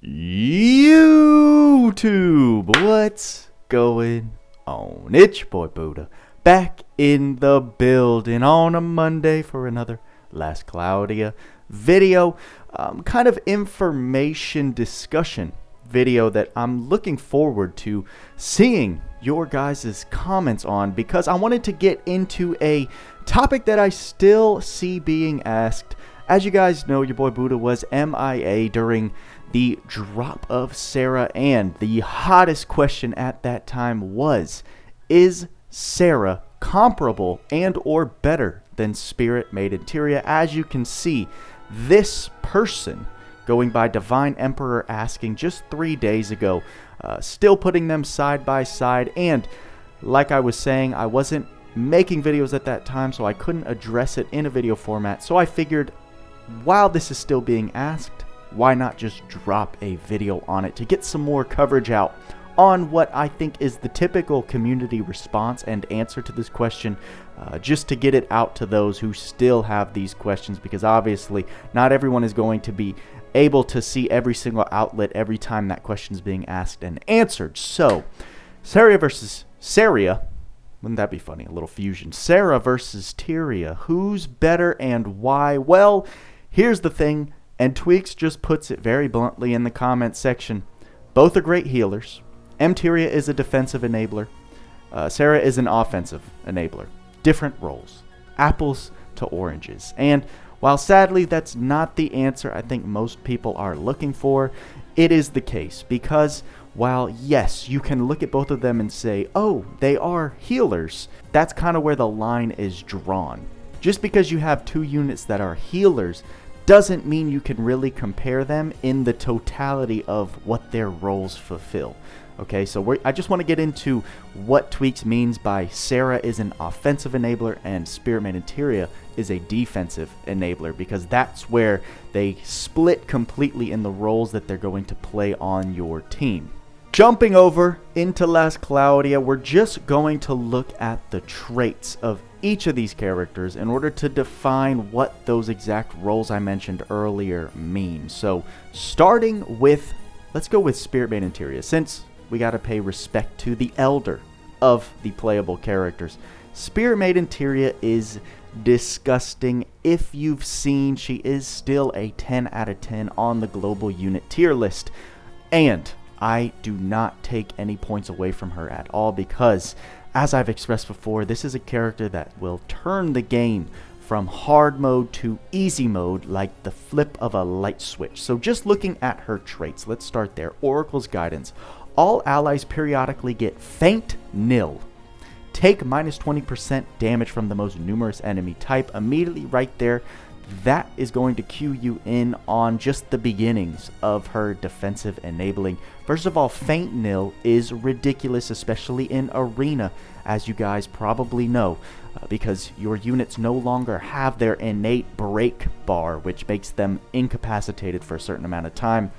YouTube, what's going on? It's your boy Buddha, back in the building on a Monday for another Last Cloudia video, kind of information discussion video that I'm looking forward to seeing your guys' comments on, because I wanted to get into a topic that I still see being asked. As you guys know, your boy Buddha was MIA during the drop of Sera, and the hottest question at that time was, is Sera comparable and or better than Spirit Maiden Theria? As you can see, this person going by Divine Emperor asking just 3 days ago, still putting them side by side. And like I was saying, I wasn't making videos at that time, so I couldn't address it in a video format. So I figured, while this is still being asked, why not just drop a video on it to get some more coverage out on what I think is the typical community response and answer to this question, just to get it out to those who still have these questions, because obviously not everyone is going to be able to see every single outlet every time that question is being asked and answered. So, Sera versus Sera, wouldn't that be funny? A little fusion. Sera versus Theria. Who's better and why? Well, here's the thing, and Tweaks just puts it very bluntly in the comments section. Both are great healers. Theria is a defensive enabler. Sera is an offensive enabler. Different roles. Apples to oranges. And while sadly that's not the answer I think most people are looking for, it is the case, because while yes, you can look at both of them and say, oh, they are healers, that's kind of where the line is drawn. Just because you have two units that are healers doesn't mean you can really compare them in the totality of what their roles fulfill. Okay, so I just want to get into what Tweaks means by Sera is an offensive enabler and Spirit Maiden Theria is a defensive enabler, because that's where they split completely in the roles that they're going to play on your team. Jumping over into Last Cloudia, we're just going to look at the traits of each of these characters in order to define what those exact roles I mentioned earlier mean. So starting with, let's go with Spirit Maiden Theria, since we got to pay respect to the elder of the playable characters. Spirit Maiden Theria is disgusting. If you've seen, she is still a 10 out of 10 on the global unit tier list. And I do not take any points away from her at all, because, as I've expressed before, this is a character that will turn the game from hard mode to easy mode like the flip of a light switch. So just looking at her traits, let's start there. Oracle's Guidance. All allies periodically get faint nil. Take minus 20% damage from the most numerous enemy type. Immediately right there, that is going to cue you in on just the beginnings of her defensive enabling. First of all, faint nil is ridiculous, especially in arena, as you guys probably know, because your units no longer have their innate break bar, which makes them incapacitated for a certain amount of time,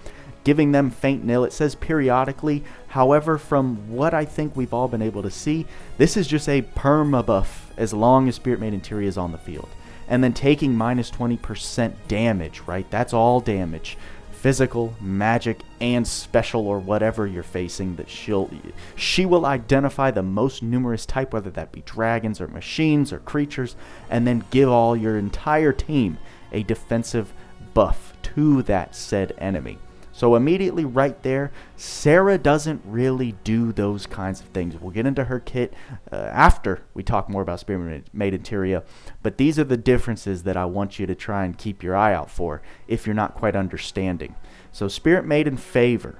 giving them faint nil. It says periodically. However, from what I think we've all been able to see, this is just a perma buff as long as Spirit Maiden Theria is on the field. And then taking minus 20% damage, right? That's all damage. Physical, magic, and special, or whatever you're facing, that she will identify the most numerous type, whether that be dragons or machines or creatures, and then give all your entire team a defensive buff to that said enemy. So immediately right there, Sera doesn't really do those kinds of things. We'll get into her kit after we talk more about Spirit Maiden Theria, but these are the differences that I want you to try and keep your eye out for if you're not quite understanding. So Spirit Maiden's favor,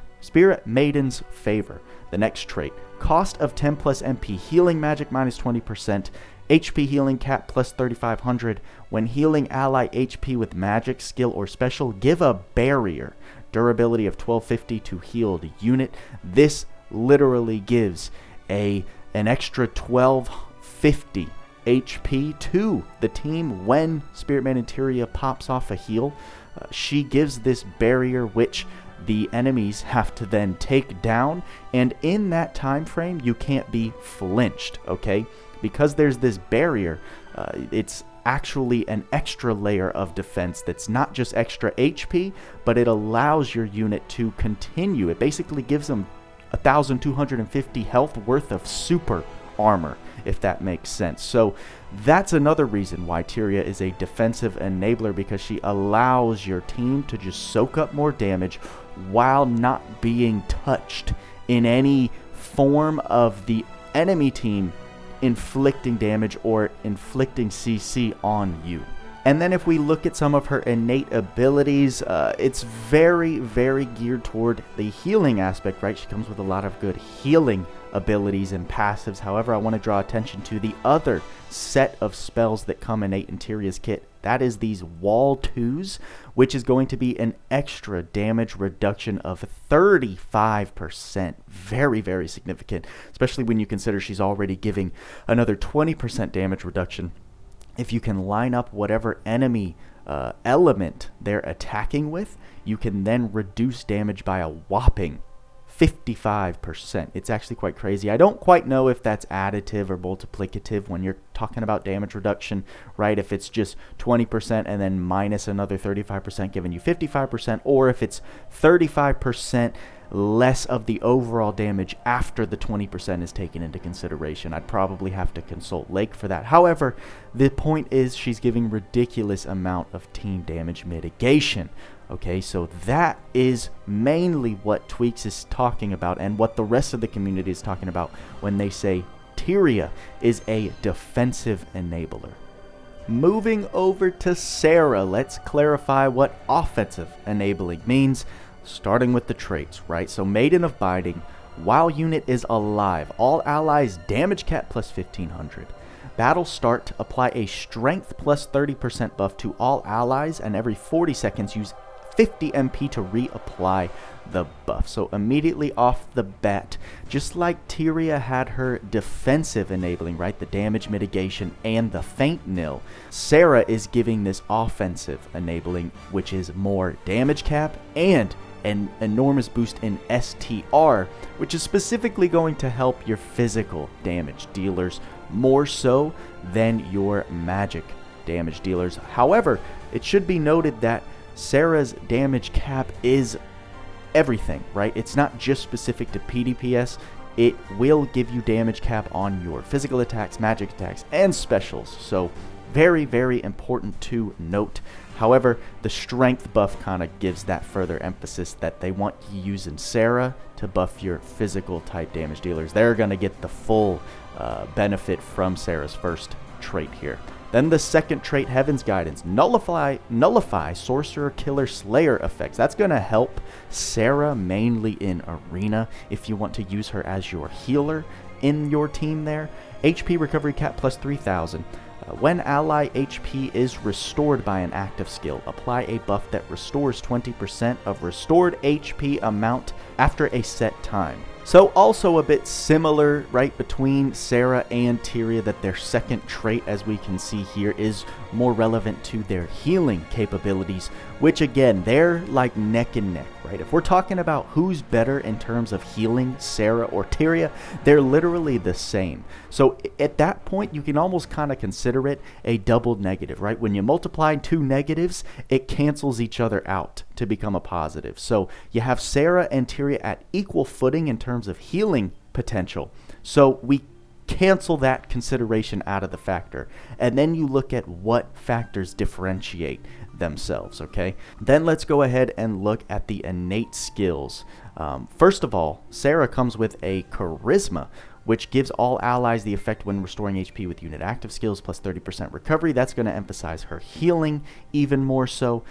the next trait, cost of 10 plus MP healing magic minus 20%, HP healing cap plus 3500. When healing ally HP with magic, skill, or special, give a barrier. Durability of 1250 to healed unit. This literally gives an extra 1250 HP to the team when Spirit Maiden Theria pops off a heal. She gives this barrier which the enemies have to then take down, and in that time frame you can't be flinched, okay? Because there's this barrier, it's actually an extra layer of defense that's not just extra HP, but it allows your unit to continue. It basically gives them 1,250 health worth of super armor, if that makes sense. So that's another reason why Theria is a defensive enabler, because she allows your team to just soak up more damage while not being touched in any form of the enemy team inflicting damage or inflicting CC on you. And then if we look at some of her innate abilities, it's very, very geared toward the healing aspect, right? She comes with a lot of good healing abilities and passives. However, I want to draw attention to the other set of spells that come innate in Theria's kit. That is these Wall 2s, which is going to be an extra damage reduction of 35%. Very, very significant, especially when you consider she's already giving another 20% damage reduction. If you can line up whatever enemy element they're attacking with, you can then reduce damage by a whopping 55%. It's actually quite crazy. I don't quite know if that's additive or multiplicative when you're talking about damage reduction, right? If it's just 20% and then minus another 35% giving you 55%, or if it's 35% less of the overall damage after the 20% is taken into consideration. I'd probably have to consult Lake for that. However, the point is she's giving ridiculous amount of team damage mitigation. Okay, so that is mainly what Tweaks is talking about and what the rest of the community is talking about when they say Theria is a defensive enabler. Moving over to Sera, let's clarify what offensive enabling means, starting with the traits, right? So Maiden of Biding, while unit is alive, all allies damage cap plus 1500. Battle start, apply a strength plus 30% buff to all allies, and every 40 seconds use 50 MP to reapply the buff. So immediately off the bat, just like Theria had her defensive enabling, right, the damage mitigation and the faint nil, Sera is giving this offensive enabling, which is more damage cap and an enormous boost in STR, which is specifically going to help your physical damage dealers more so than your magic damage dealers. However, it should be noted that Sera's damage cap is everything, right? It's not just specific to PDPS. It will give you damage cap on your physical attacks, magic attacks, and specials. So very, very important to note. However, the strength buff kind of gives that further emphasis that they want you using Sera to buff your physical type damage dealers. They're going to get the full benefit from Sera's first trait here. Then the second trait, Heaven's Guidance, nullify Sorcerer, Killer, Slayer effects. That's going to help Sera mainly in Arena if you want to use her as your healer in your team there. HP recovery cap plus 3000. When ally HP is restored by an active skill, apply a buff that restores 20% of restored HP amount after a set time. So also a bit similar, right, between Sera and Theria, that their second trait, as we can see here, is more relevant to their healing capabilities, which again, they're like neck and neck, right? If we're talking about who's better in terms of healing, Sera or Theria, they're literally the same. So at that point, you can almost kind of consider it a double negative, right? When you multiply two negatives, it cancels each other out to become a positive. So you have Sera and Theria at equal footing in terms of healing potential. So we cancel that consideration out of the factor. And then you look at what factors differentiate themselves, okay? Then let's go ahead and look at the innate skills. First of all, Sera comes with a charisma, which gives all allies the effect when restoring HP with unit active skills plus 30% recovery. That's going to emphasize her healing even more so.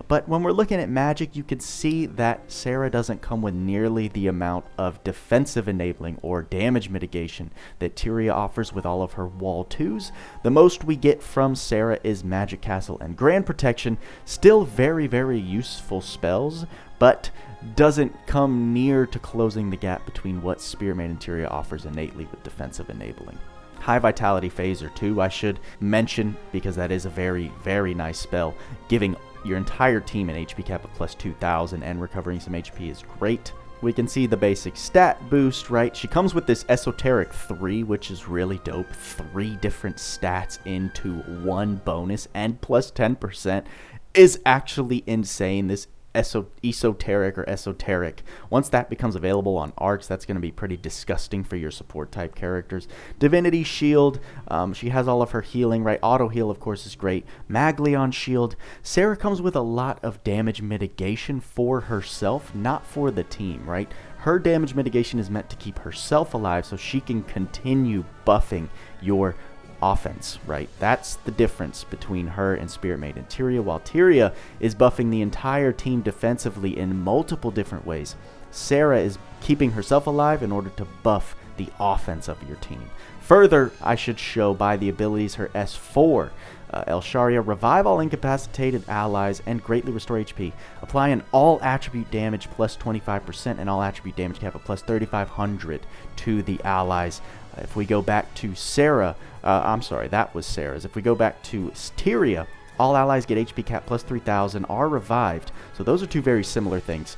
But when we're looking at magic, you can see that Sera doesn't come with nearly the amount of defensive enabling or damage mitigation that Theria offers with all of her Wall 2s. The most we get from Sera is Magic Castle and Grand Protection. Still very, very useful spells, but doesn't come near to closing the gap between what Spearman and Theria offers innately with defensive enabling. High Vitality Phaser too, I should mention, because that is a very, very nice spell. Giving your entire team an HP cap of plus 2000 and recovering some HP is great. we can see the basic stat boost, right? She comes with this esoteric 3, which is really dope. 3 different stats into 1 bonus, and plus 10% is actually insane. This esoteric. Once that becomes available on arcs, that's going to be pretty disgusting for your support type characters. Divinity Shield, she has all of her healing, right? Auto heal, of course, is great. Maglion Shield. Sera comes with a lot of damage mitigation for herself, not for the team, right? Her damage mitigation is meant to keep herself alive so she can continue buffing your offense, right? That's the difference between her and Spirit Maiden Theria. While Theria is buffing the entire team defensively in multiple different ways, Sera is keeping herself alive in order to buff the offense of your team. Further, I should show by the abilities her S4, El Sharia, revive all incapacitated allies and greatly restore HP. Apply an all attribute damage plus 25% and all attribute damage cap of plus 3,500 to the allies. If we go back to Sera, I'm sorry, that was Sera's. If we go back to Theria, all allies get HP cap plus 3,000, are revived. So those are two very similar things.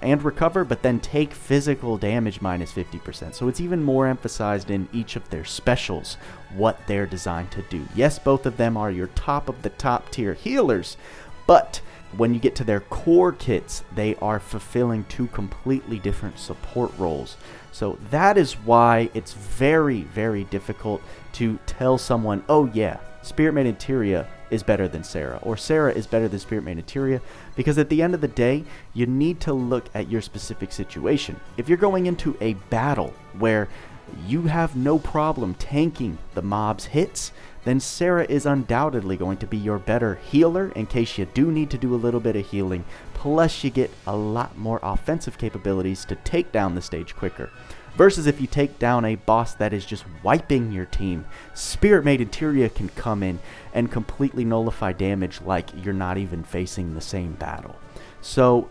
And recover, but then take physical damage minus 50%. So it's even more emphasized in each of their specials what they're designed to do. Yes, both of them are your top of the top tier healers, but when you get to their core kits, they are fulfilling 2 completely different support roles. So that is why it's very, very difficult to tell someone, oh yeah, Spirit Maiden Theria is better than Sera, or Sera is better than Spirit Maiden Theria, because at the end of the day, you need to look at your specific situation. If you're going into a battle where you have no problem tanking the mob's hits, then Sera is undoubtedly going to be your better healer in case you do need to do a little bit of healing, plus you get a lot more offensive capabilities to take down the stage quicker. Versus if you take down a boss that is just wiping your team, Spirit Maiden Theria can come in and completely nullify damage like you're not even facing the same battle. So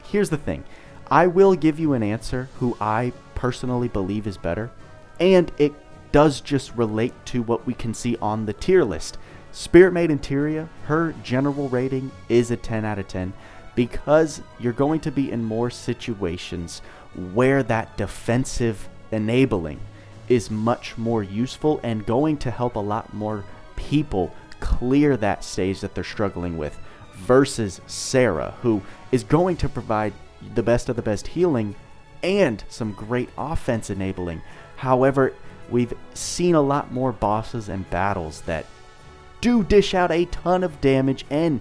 here's the thing. I will give you an answer who I personally believe is better, and it does just relate to what we can see on the tier list. Spirit Maiden Theria, her general rating is a 10 out of 10 because you're going to be in more situations where that defensive enabling is much more useful and going to help a lot more people clear that stage that they're struggling with, versus Sera, who is going to provide the best of the best healing and some great offense enabling. However, we've seen a lot more bosses and battles that do dish out a ton of damage, and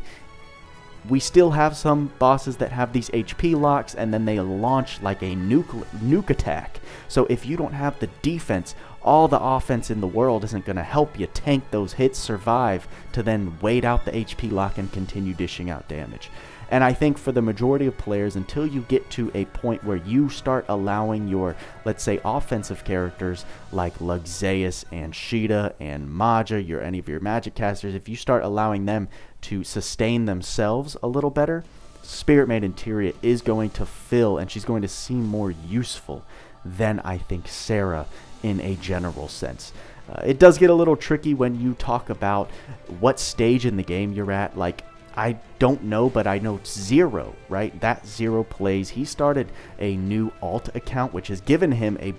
we still have some bosses that have these HP locks and then they launch like a nuke attack. So if you don't have the defense, all the offense in the world isn't going to help you tank those hits, survive, to then wait out the HP lock and continue dishing out damage. And I think for the majority of players, until you get to a point where you start allowing your, let's say, offensive characters like Loug Zeus and Sheeta and Maja, any of your magic casters, if you start allowing them to sustain themselves a little better, Spirit Maiden Theria is going to fill, and she's going to seem more useful than I think Sera in a general sense. It does get a little tricky when you talk about what stage in the game you're at. Like, I don't know, but I know Zero, right? That Zero plays. He started a new alt account, which has given him a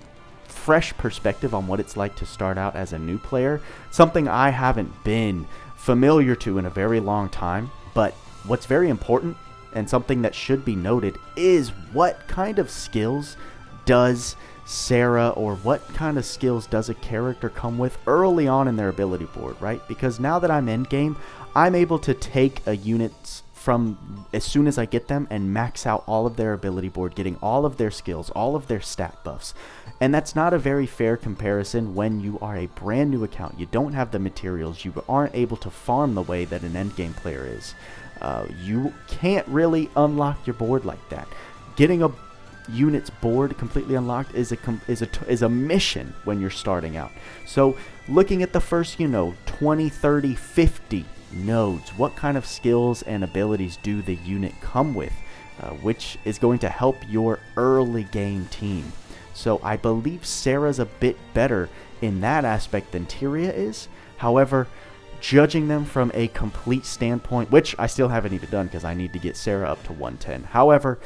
fresh perspective on what it's like to start out as a new player. Something I haven't been familiar to in a very long time. But what's very important and something that should be noted is what kind of skills does Sera, or what kind of skills does a character come with early on in their ability board, right? Because now that I'm end game, I'm able to take a unit from as soon as I get them and max out all of their ability board, getting all of their skills, all of their stat buffs. And that's not a very fair comparison when you are a brand new account. You don't have the materials. You aren't able to farm the way that an endgame player is. You can't really unlock your board like that. Getting a unit's board completely unlocked is a mission when you're starting out. So looking at the first 20, 30, 50 nodes, what kind of skills and abilities do the unit come with, which is going to help your early game team. So I believe Sera's a bit better in that aspect than Theria is. However, judging them from a complete standpoint, which I still haven't even done because I need to get Sera up to 110. However,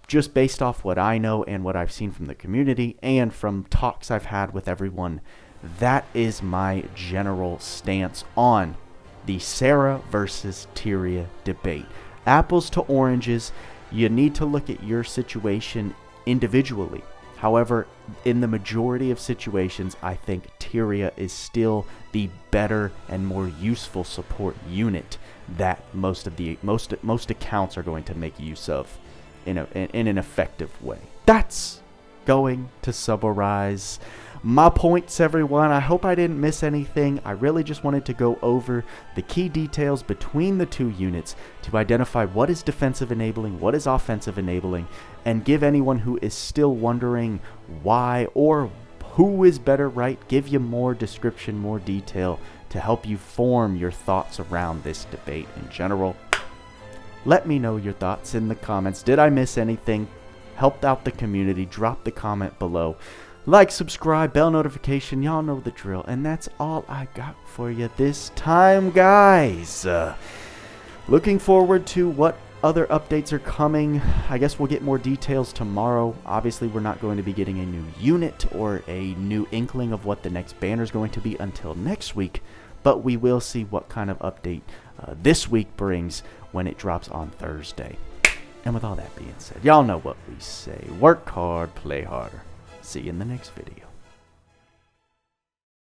just based off what I know and what I've seen from the community and from talks I've had with everyone, that is my general stance on the Sera versus Theria debate. Apples to oranges, you need to look at your situation individually. However, in the majority of situations, I think Theria is still the better and more useful support unit that most accounts are going to make use of in an effective way. That's going to summarize my points, everyone. I hope I didn't miss anything. I really just wanted to go over the key details between the two units to identify what is defensive enabling, what is offensive enabling, and give anyone who is still wondering why or who is better, right, give you more description, more detail to help you form your thoughts around this debate in general. Let me know your thoughts in the comments. Did I miss anything? Helped out the community? Drop the comment below. Like, subscribe, bell notification, y'all know the drill. And that's all I got for you this time, guys. Looking forward to what other updates are coming. I guess we'll get more details tomorrow. Obviously, we're not going to be getting a new unit or a new inkling of what the next banner is going to be until next week. But we will see what kind of update this week brings when it drops on Thursday. And with all that being said, y'all know what we say. Work hard, play harder. See you in the next video.